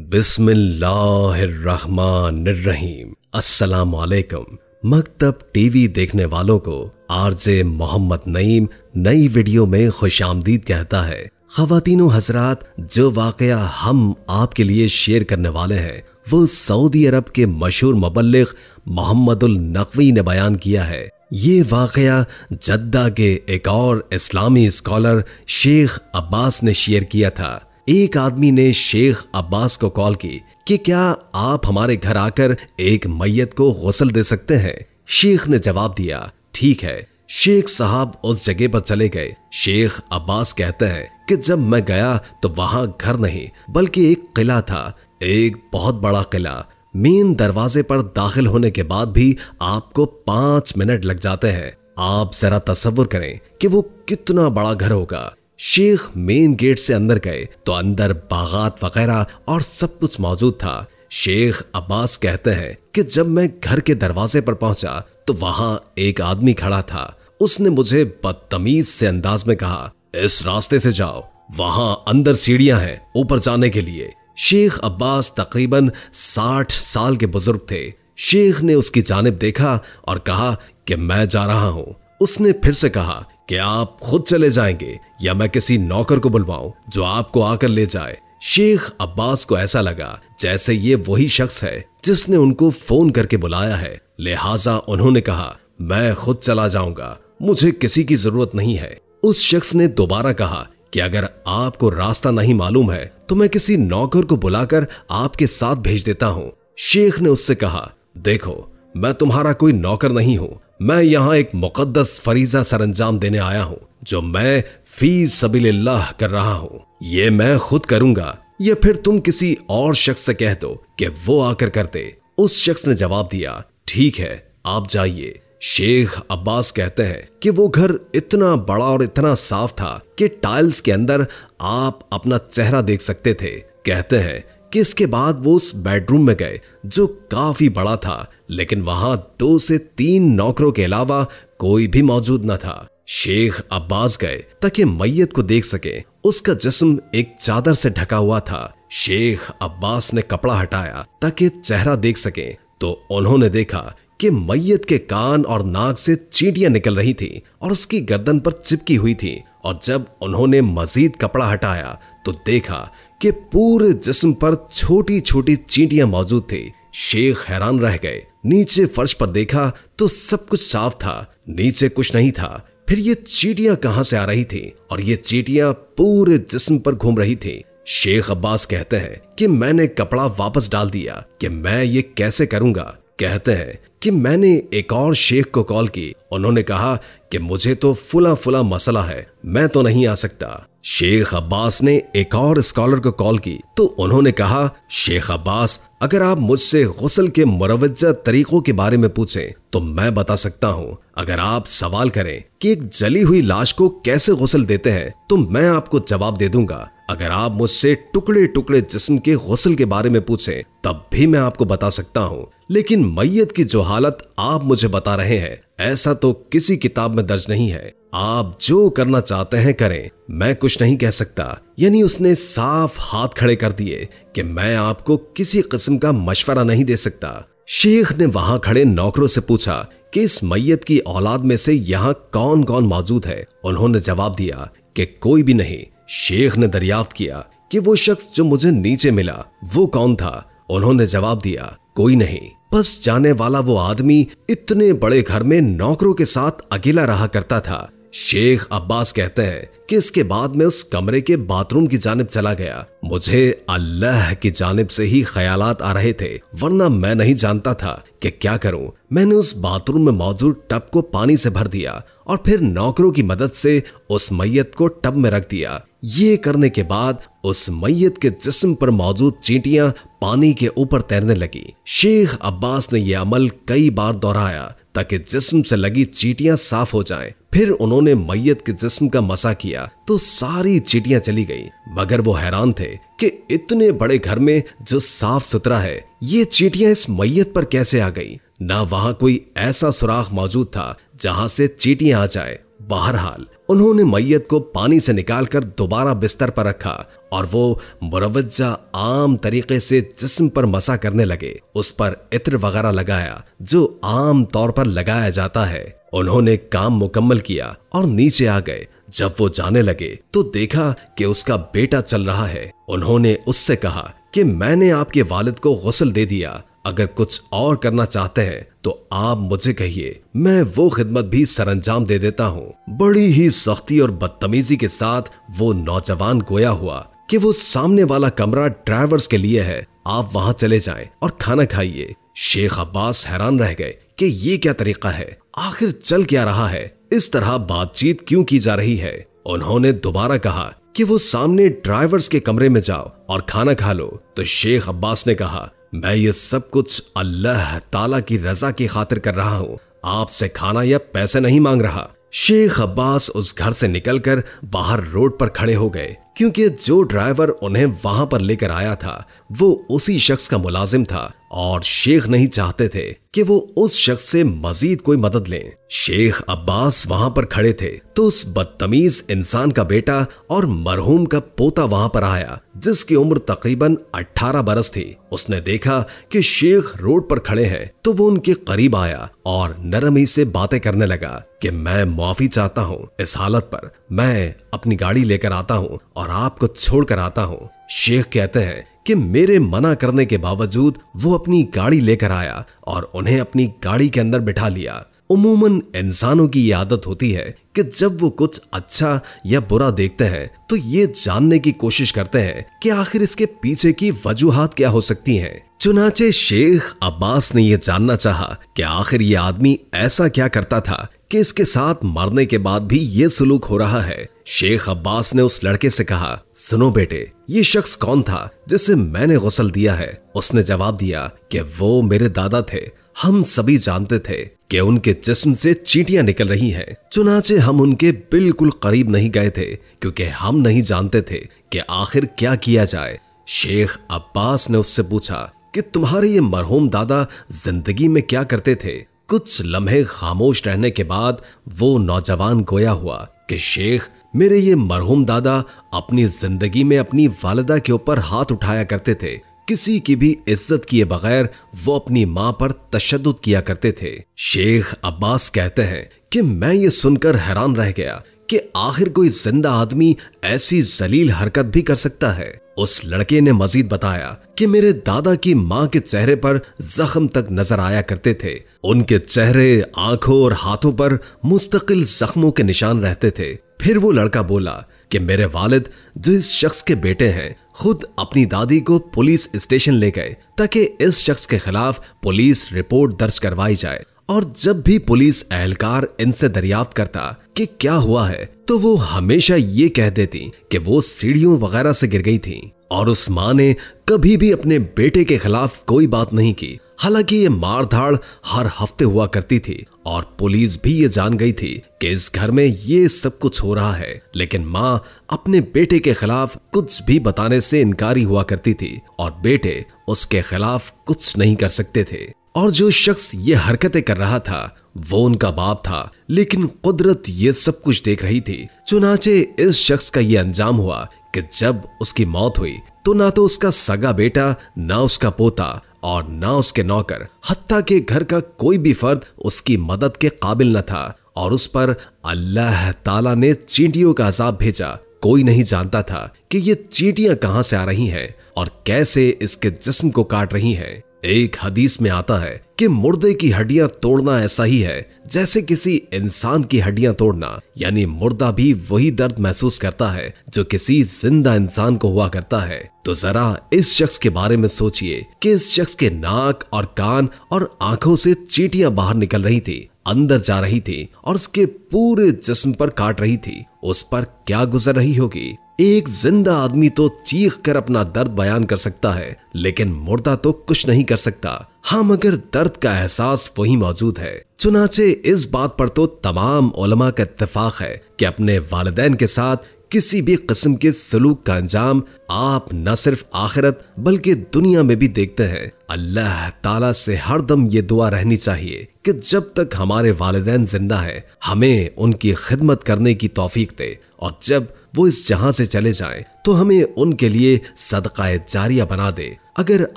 बिस्मिल्लाहिर्रहमानिर्रहीम। अस्सलामुअलैकुम। मकतब टीवी देखने वालों को आरजे मोहम्मद नईम नई वीडियो में खुशामदीद कहता है। ख़वातीनो हजरात, जो वाक़या हम आपके लिए शेयर करने वाले हैं वो सऊदी अरब के मशहूर मुबल्लिग मोहम्मदुल नकवी ने बयान किया है। ये वाक़या जद्दा के एक और इस्लामी स्कॉलर शेख अब्बास ने शेयर किया था। एक आदमी ने शेख अब्बास को कॉल की कि क्या आप हमारे घर आकर एक मैयत को गुस्ल दे सकते हैं। शेख ने जवाब दिया, ठीक है। शेख साहब उस जगह पर चले गए। शेख अब्बास कहते हैं कि जब मैं गया तो वहां घर नहीं बल्कि एक किला था, एक बहुत बड़ा किला। मेन दरवाजे पर दाखिल होने के बाद भी आपको 5 मिनट लग जाते हैं। आप जरा तसव्वुर करें कि वो कितना बड़ा घर होगा। शेख मेन गेट से अंदर गए तो अंदर बागात वगैरह और सब कुछ मौजूद था। शेख अब्बास कहते हैं कि जब मैं घर के दरवाजे पर पहुंचा तो वहां एक आदमी खड़ा था। उसने मुझे बदतमीज से अंदाज में कहा, इस रास्ते से जाओ, वहां अंदर सीढ़ियां हैं ऊपर जाने के लिए। शेख अब्बास तकरीबन 60 साल के बुजुर्ग थे। शेख ने उसकी जानिब देखा और कहा कि मैं जा रहा हूं। उसने फिर से कहा कि आप खुद चले जाएंगे या मैं किसी नौकर को बुलवाऊं जो आपको आकर ले जाए। शेख अब्बास को ऐसा लगा जैसे ये वही शख्स है जिसने उनको फोन करके बुलाया है, लिहाजा उन्होंने कहा, मैं खुद चला जाऊंगा, मुझे किसी की जरूरत नहीं है। उस शख्स ने दोबारा कहा कि अगर आपको रास्ता नहीं मालूम है तो मैं किसी नौकर को बुलाकर आपके साथ भेज देता हूं। शेख ने उससे कहा, देखो, मैं तुम्हारा कोई नौकर नहीं हूं, मैं यहां एक मुकद्दस फरीजा सरंजाम देने आया हूं जो मैं फी सबीलिल्लाह कर रहा हूं। ये मैं खुद करूंगा या फिर तुम किसी और शख्स से कह दो कि वो आकर करते। उस शख्स ने जवाब दिया, ठीक है, आप जाइए। शेख अब्बास कहते हैं कि वो घर इतना बड़ा और इतना साफ था कि टाइल्स के अंदर आप अपना चेहरा देख सकते थे। कहते हैं कि इसके बाद वो उस बेडरूम में गए जो काफी बड़ा था, लेकिन वहां 2 से 3 नौकरों के अलावा कोई भी मौजूद न था। शेख अब्बास गए ताकि मैयत को देख सके। उसका जिस्म एक चादर से ढका हुआ था। शेख अब्बास ने कपड़ा हटाया ताकि चेहरा देख सके तो उन्होंने देखा कि मैयत के कान और नाक से चींटियां निकल रही थी और उसकी गर्दन पर चिपकी हुई थी। और जब उन्होंने मजीद कपड़ा हटाया तो देखा कि पूरे जिस्म पर छोटी छोटी चींटियां मौजूद थी। शेख हैरान रह गए। नीचे फर्श पर देखा तो सब कुछ साफ था, नीचे कुछ नहीं था। फिर ये चींटियां कहां से आ रही थी और ये चींटियां पूरे जिस्म पर घूम रही थी। शेख अब्बास कहते हैं कि मैंने कपड़ा वापस डाल दिया कि मैं ये कैसे करूंगा। कहते हैं कि मैंने एक और शेख को कॉल की। उन्होंने कहा कि मुझे तो फुला फुला मसला है, मैं तो नहीं आ सकता। शेख अब्बास ने एक और स्कॉलर को कॉल की तो उन्होंने कहा, शेख अब्बास, अगर आप मुझसे गुस्ल के मुरवज्जा तरीकों के बारे में पूछें तो मैं बता सकता हूँ। अगर आप सवाल करें कि एक जली हुई लाश को कैसे गुस्ल देते हैं तो मैं आपको जवाब दे दूंगा। अगर आप मुझसे टुकड़े टुकड़े जिस्म के गुस्ल के बारे में पूछें तब भी मैं आपको बता सकता हूँ। लेकिन मैयत की जो हालत आप मुझे बता रहे हैं ऐसा तो किसी किताब में दर्ज नहीं है। आप जो करना चाहते हैं करें, मैं कुछ नहीं कह सकता। यानी उसने साफ हाथ खड़े कर दिए कि मैं आपको किसी किस्म का मशवरा नहीं दे सकता। शेख ने वहां खड़े नौकरों से पूछा कि इस मैयत की औलाद में से यहाँ कौन कौन मौजूद है। उन्होंने जवाब दिया कि कोई भी नहीं। शेख ने दरियाफ्त किया कि वो शख्स जो मुझे नीचे मिला वो कौन था। उन्होंने जवाब दिया, कोई नहीं, बस जाने वाला वो आदमी इतने बड़े घर में नौकरों के साथ अकेला रहा करता था। शेख अब्बास कहते हैं कि इसके बाद मैं उस कमरे के बाथरूम की जानिब चला गया। मुझे अल्लाह की जानिब से ही ख्यालात आ रहे थे, वरना मैं नहीं जानता था कि क्या करूं। मैंने उस बाथरूम में मौजूद टब को पानी से भर दिया और फिर नौकरों की मदद से उस मैयत को टब में रख दिया। ये करने के बाद उस मैयत के जिस्म पर मौजूद चींटियां पानी के ऊपर तैरने लगी। शेख अब्बास ने यह अमल कई बार दोहराया ताकि जिस्म से लगी चींटियां साफ हो जाएं। फिर उन्होंने मैयत के जिस्म का मसा किया तो सारी चींटियां चली गई। मगर वो हैरान थे कि इतने बड़े घर में जो साफ सुथरा है ये चींटियां इस मैयत पर कैसे आ गई। ना वहां कोई ऐसा सुराख मौजूद था जहां से चींटियां आ जाए। बहरहाल उन्होंने मैयत को पानी से निकालकर दोबारा बिस्तर पर रखा और वो मुरवज्जा आम तरीके से जिस्म पर मसा करने लगे। उस पर इत्र वगैरह लगाया जो आम तौर पर लगाया जाता है। उन्होंने काम मुकम्मल किया और नीचे आ गए। जब वो जाने लगे तो देखा कि उसका बेटा चल रहा है। उन्होंने उससे कहा कि मैंने आपके वालिद को गुस्ल दे दिया, अगर कुछ और करना चाहते हैं तो आप मुझे कहिए, मैं वो खिदमत भी सरंजाम दे देता हूँ। बड़ी ही सख्ती और बदतमीजी के साथ वो नौजवान गोया हुआ कि वो सामने वाला कमरा ड्राइवर्स के लिए है, आप वहां चले जाएं और खाना खाइए। शेख अब्बास हैरान रह गए कि ये क्या तरीका है, आखिर चल क्या रहा है, इस तरह बातचीत क्यों की जा रही है। उन्होंने दोबारा कहा कि वो सामने ड्राइवर्स के कमरे में जाओ और खाना खा लो। तो शेख अब्बास ने कहा, मैं ये सब कुछ अल्लाह ताला की रजा की खातिर कर रहा हूँ, आपसे खाना या पैसे नहीं मांग रहा। शेख अब्बास उस घर से निकलकर बाहर रोड पर खड़े हो गए, क्योंकि जो ड्राइवर उन्हें वहां पर लेकर आया था वो उसी शख्स का मुलाजिम था और शेख नहीं चाहते थे कि वो उस शख्स से मजीद कोई मदद लें। शेख अब्बास वहां पर खड़े थे तो उस बदतमीज इंसान का बेटा और मरहूम का पोता वहां पर आया, जिसकी उम्र तकरीबन 18 बरस थी। उसने देखा कि शेख रोड पर खड़े हैं तो वो उनके करीब आया और नरमी से बातें करने लगा कि मैं माफी चाहता हूँ, इस हालत पर मैं अपनी गाड़ी लेकर आता हूँ और आपको छोड़कर आता हूँ। शेख कहते हैं कि मेरे मना करने के बावजूद वो अपनी गाड़ी लेकर आया और उन्हें अपनी गाड़ी के अंदर बिठा लिया। उमूमन इंसानों की ये आदत होती है कि जब वो कुछ अच्छा या बुरा देखते हैं तो ये जानने की कोशिश करते हैं कि आखिर इसके पीछे की वजूहात क्या हो सकती हैं। चुनाचे शेख अब्बास ने यह जानना चाहा कि आखिर ये आदमी ऐसा क्या करता था कि इसके साथ मरने के बाद भी ये सुलूक हो रहा है। शेख अब्बास ने उस लड़के से कहा, सुनो बेटे, ये शख्स कौन था जिसे मैंने गुस्ल दिया है? उसने जवाब दिया कि वो मेरे दादा थे। हम सभी जानते थे कि उनके जिस्म से चींटियां निकल रही हैं। चुनाचे हम उनके बिल्कुल करीब नहीं गए थे क्योंकि हम नहीं जानते थे कि आखिर क्या किया जाए। शेख अब्बास ने उससे पूछा कि तुम्हारे ये मरहूम दादा जिंदगी में क्या करते थे? कुछ लम्हे खामोश रहने के बाद वो नौजवान गोया हुआ कि शेख, मेरे ये मरहूम दादा अपनी जिंदगी में अपनी वालिदा के ऊपर हाथ उठाया करते थे। किसी की भी इज्जत किए बगैर वो अपनी मां पर तशद्दुद किया करते थे। शेख अब्बास कहते हैं कि मैं ये सुनकर हैरान रह गया कि आखिर कोई जिंदा आदमी ऐसी जलील हरकत भी कर सकता है। उस लड़के ने मजीद बताया कि मेरे दादा की मां के चेहरे पर जख्म तक नजर आया करते थे। उनके चेहरे, आंखों और हाथों पर मुस्तकिल जख्मों के निशान रहते थे। फिर वो लड़का बोला कि मेरे वालिद जो इस शख्स के बेटे हैं खुद अपनी दादी को पुलिस स्टेशन ले गए ताकि इस शख्स के खिलाफ पुलिस रिपोर्ट दर्ज करवाई जाए। और जब भी पुलिस एहलकार इनसे दरियाफ्त करता कि क्या हुआ है तो वो हमेशा ये कह देती कि वो सीढ़ियों वगैरह से गिर गई थी और उस मां ने कभी भी अपने बेटे के खिलाफ कोई बात नहीं की। हालांकि ये मारधाड़ हर हफ्ते हुआ करती थी और पुलिस भी ये जान गई थी कि इस घर में ये सब कुछ हो रहा है, लेकिन मां अपने बेटे के खिलाफ कुछ भी बताने से इनकारी हुआ करती थी और बेटे उसके खिलाफ कुछ नहीं कर सकते थे। और जो शख्स ये हरकतें कर रहा था वो उनका बाप था, लेकिन कुदरत ये सब कुछ देख रही थी। चुनाचे इस शख्स का ये अंजाम हुआ कि जब उसकी मौत हुई तो ना तो उसका सगा बेटा, ना उसका पोता और ना उसके नौकर, हत्ता के घर का कोई भी फर्द उसकी मदद के काबिल न था और उस पर अल्लाह ताला ने चींटियों का अजाब भेजा। कोई नहीं जानता था कि ये चींटियां कहां से आ रही हैं और कैसे इसके जिस्म को काट रही हैं। एक हदीस में आता है कि मुर्दे की हड्डियां तोड़ना ऐसा ही है जैसे किसी इंसान की हड्डियां तोड़ना, यानी मुर्दा भी वही दर्द महसूस करता है जो किसी जिंदा इंसान को हुआ करता है। तो जरा इस शख्स के बारे में सोचिए कि इस शख्स के नाक और कान और आंखों से चींटियां बाहर निकल रही थी, अंदर जा रही थी और उसके पूरे जिस्म पर काट रही थी। उस पर क्या गुजर रही होगी? एक जिंदा आदमी तो चीख कर अपना दर्द बयान कर सकता है, लेकिन मुर्दा तो कुछ नहीं कर सकता। हाँ, मगर दर्द का एहसास वही मौजूद है। चुनाचे इस बात पर तो तमाम उलमा का इत्तेफाक है कि अपने वालिदैन के साथ किसी भी किस्म के सलूक का अंजाम आप न सिर्फ आखिरत बल्कि दुनिया में भी देखते हैं। अल्लाह ताला से हरदम ये दुआ रहनी चाहिए कि जब तक हमारे वालिदैन जिंदा है हमें उनकी खिदमत करने की तौफीक दे, और जब वो इस जहां से चले जाएं तो हमें उनके लिए सदका जारिया बना दे। अगर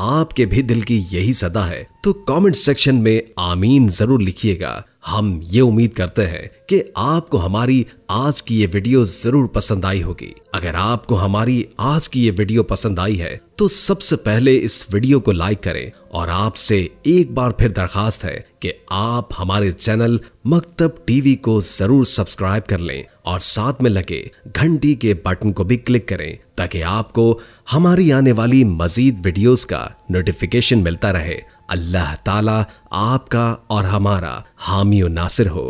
आपके भी दिल की यही सदा है तो कमेंट सेक्शन में आमीन जरूर लिखिएगा। हम ये उम्मीद करते हैं कि आपको हमारी आज की ये वीडियो जरूर पसंद आई होगी। अगर आपको हमारी आज की ये वीडियो पसंद आई है तो सबसे पहले इस वीडियो को लाइक करें, और आपसे एक बार फिर दरखास्त है कि आप हमारे चैनल मकतब टीवी को जरूर सब्सक्राइब कर लें और साथ में लगे घंटी के बटन को भी क्लिक करें ताकि आपको हमारी आने वाली मजीद वीडियोस का नोटिफिकेशन मिलता रहे। अल्लाह ताला आपका और हमारा हामी और नासिर हो।